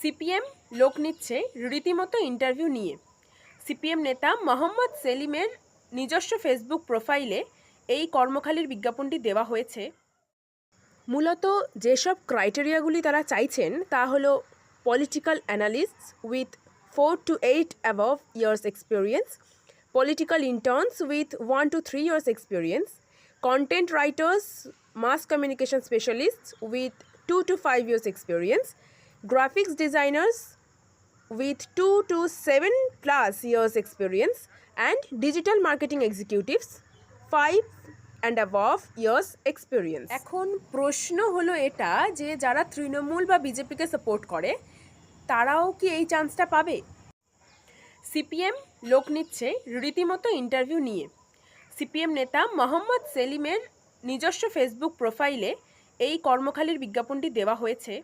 CPM লোক নিচ্ছে রীতিমতো ইন্টারভিউ নিয়ে। সিপিএম নেতা মোহাম্মদ সেলিমের নিজস্ব ফেসবুক প্রোফাইলে এই কর্মখালির বিজ্ঞাপনটি দেওয়া হয়েছে। মূলত যেসব ক্রাইটেরিয়াগুলি তারা চাইছেন তা হলো political অ্যানালিস্টস with 4 to 8 above years experience, political interns with 1 to 3 years experience, content writers, mass communication specialists with 2 to 5 years experience, graphics designers with 2 to 7 plus years experience, and digital marketing executives 5 and above years experience. এখন প্রশ্ন হলো এটা যে যারা তৃণমূল বা বিজেপিকে support করে তারাও কি এই চান্সটা পাবে? সিপিএম লোক নিচ্ছে রীতিমতো ইন্টারভিউ নিয়ে। সিপিএম নেতা মোহাম্মদ সেলিমের নিজস্ব ফেসবুক প্রোফাইলে এই কর্মখালির বিজ্ঞাপনটি দেওয়া হয়েছে।